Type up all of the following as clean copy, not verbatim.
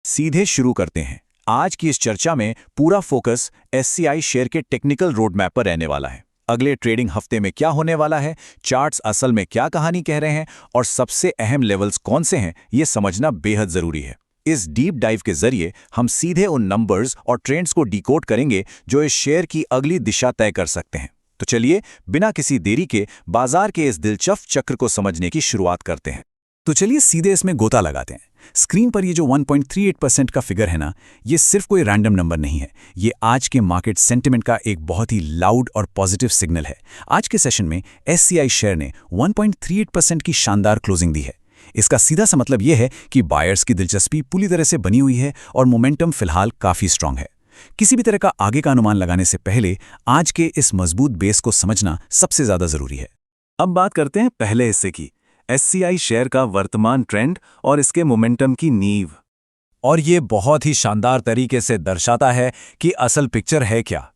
सीधे शुरू करते हैं। आज की इस चर्चा में पूरा फोकस एससीआई शेयर के टेक्निकल रोड मैप पर रहने वाला है। अगले ट्रेडिंग हफ्ते में क्या होने वाला है, चार्ट्स असल में क्या कहानी कह रहे हैं और सबसे अहम लेवल्स कौन से हैं, ये समझना बेहद जरूरी है। इस डीप डाइव के जरिए हम सीधे उन नंबर्स और ट्रेंड्स को डिकोड करेंगे जो इस शेयर की अगली दिशा तय कर सकते हैं। तो चलिए बिना किसी देरी के बाजार के इस दिलचस्प चक्र को समझने की शुरुआत करते हैं। तो चलिए सीधे इसमें गोता लगाते हैं। स्क्रीन पर ये जो 1.38% का फिगर है ना, ये सिर्फ कोई रैंडम नंबर नहीं है। ये आज के मार्केट सेंटिमेंट का एक बहुत ही लाउड और पॉजिटिव सिग्नल है। आज के सेशन में एससीआई शेयर ने 1.38% की शानदार क्लोजिंग दी है। इसका सीधा सा मतलब ये है कि बायर्स की दिलचस्पी पूरी तरह से बनी हुई है और मोमेंटम फिलहाल काफी स्ट्रांग है। किसी भी तरह का आगे का अनुमान लगाने से पहले आज के इस मजबूत बेस को समझना सबसे ज्यादा जरूरी है। अब बात करते हैं पहले हिस्से की, एससीआई शेयर का वर्तमान ट्रेंड और इसके मोमेंटम की नींव। और ये बहुत ही शानदार तरीके से दर्शाता है कि असल पिक्चर है क्या।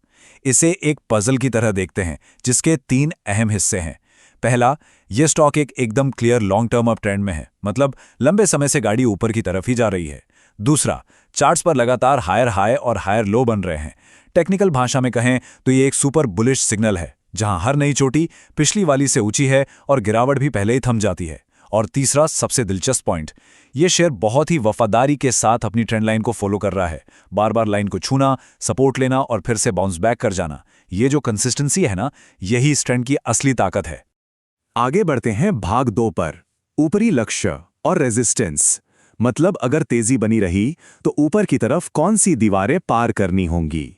इसे एक पजल की तरह देखते हैं जिसके 3 अहम हिस्से हैं। पहला, ये स्टॉक एकदम clear long term up trend में है, मतलब लंबे समय से गाड़ी ऊपर की तरफ ही जा रही है। दूसरा, चार्ट्स पर लगातार हायर हाई और हायर लो बन रहे हैं। टेक्निकल भाषा में कहें तो ये एक सुपर बुलिश सिग्नल है, जहां हर नई चोटी पिछली वाली से ऊंची है और गिरावट भी पहले ही थम जाती है। और तीसरा सबसे दिलचस्प पॉइंट, ये शेयर बहुत ही वफादारी के साथ अपनी ट्रेंड लाइन को फॉलो कर रहा है। बार बार लाइन को छूना, सपोर्ट लेना और फिर से बाउंस बैक कर जाना। ये जो कंसिस्टेंसी है ना, यही इस ट्रेंड की असली ताकत है। आगे बढ़ते हैं भाग 2 पर, ऊपरी लक्ष्य और रेजिस्टेंस। मतलब अगर तेजी बनी रही तो ऊपर की तरफ कौन सी दीवारें पार करनी होंगी।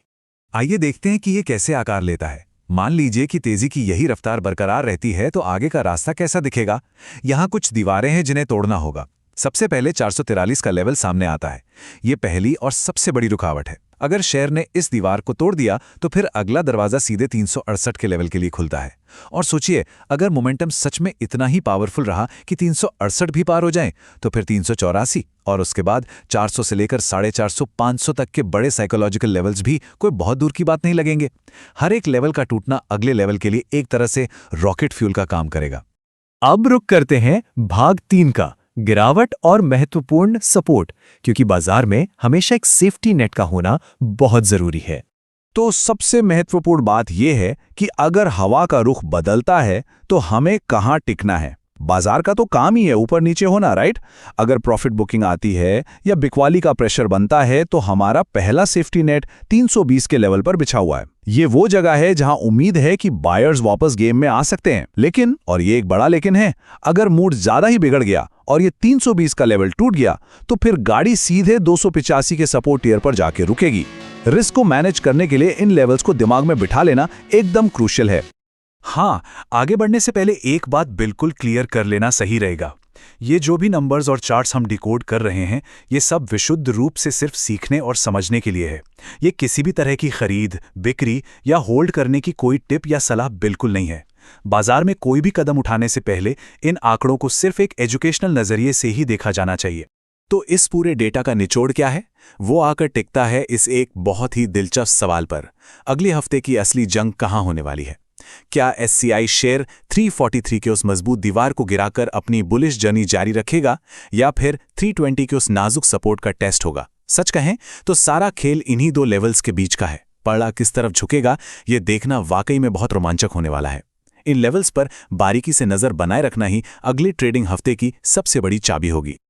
आइए देखते हैं कि ये कैसे आकार लेता है। मान लीजिए कि तेजी की यही रफ्तार बरकरार रहती है तो आगे का रास्ता कैसा दिखेगा। यहाँ कुछ दीवारें हैं जिन्हें तोड़ना होगा। सबसे पहले 443 का लेवल सामने आता है। ये पहली और सबसे बड़ी रुकावट है। अगर शेयर ने इस दीवार को तोड़ दिया तो फिर अगला दरवाजा सीधे 368 के लेवल के लिए खुलता है। और सोचिए, अगर मोमेंटम सच में इतना ही पावरफुल रहा कि 368 भी पार हो जाए तो फिर 384 और उसके बाद 400 से लेकर 450 500 तक के बड़े साइकोलॉजिकल लेवल्स भी कोई बहुत दूर की बात नहीं लगेंगे। हर एक लेवल का टूटना अगले लेवल के लिए एक तरह से रॉकेट फ्यूल का काम करेगा। अब रुक करते हैं भाग 3 का, गिरावट और महत्वपूर्ण सपोर्ट, क्योंकि बाजार में हमेशा एक सेफ्टी नेट का होना बहुत जरूरी है। तो सबसे महत्वपूर्ण बात यह है कि अगर हवा का रुख बदलता है तो हमें कहां टिकना है। बाजार का तो काम ही है ऊपर नीचे होना, राइट। अगर प्रॉफिट बुकिंग आती है या बिकवाली का प्रेशर बनता है तो हमारा पहला सेफ्टी नेट 320 के लेवल पर बिछा हुआ है। ये वो जगह है जहां उम्मीद है कि बायर्स वापस गेम में आ सकते हैं। लेकिन, और ये एक बड़ा लेकिन है, अगर मूड ज्यादा ही बिगड़ गया और ये 320 का लेवल टूट गया तो फिर गाड़ी सीधे 285 के सपोर्ट टियर पर जाके रुकेगी। रिस्क को मैनेज करने के लिए इन लेवल्स को दिमाग में बिठा लेना एकदम क्रूशियल है। हाँ, आगे बढ़ने से पहले एक बात बिल्कुल क्लियर कर लेना सही रहेगा। ये जो भी नंबर्स और चार्ट्स हम डिकोड कर रहे हैं, ये सब विशुद्ध रूप से सिर्फ सीखने और समझने के लिए है। ये किसी भी तरह की खरीद, बिक्री या होल्ड करने की कोई टिप या सलाह बिल्कुल नहीं है। बाजार में कोई भी कदम उठाने से पहले इन आंकड़ों को सिर्फ एक एजुकेशनल नजरिए से ही देखा जाना चाहिए। तो इस पूरे डेटा का निचोड़ क्या है? वो आकर टिकता है इस एक बहुत ही दिलचस्प सवाल पर, अगले हफ्ते की असली जंग कहां होने वाली है। क्या एससीआई शेयर 343 के उस मजबूत दीवार को गिराकर अपनी बुलिश जर्नी जारी रखेगा या फिर 320 के उस नाजुक सपोर्ट का टेस्ट होगा? सच कहें तो सारा खेल इन्हीं 2 लेवल्स के बीच का है। पड़ा किस तरफ झुकेगा, ये देखना वाकई में बहुत रोमांचक होने वाला है। इन लेवल्स पर बारीकी से नजर बनाए रखना ही अगले ट्रेडिंग हफ्ते की सबसे बड़ी चाबी होगी।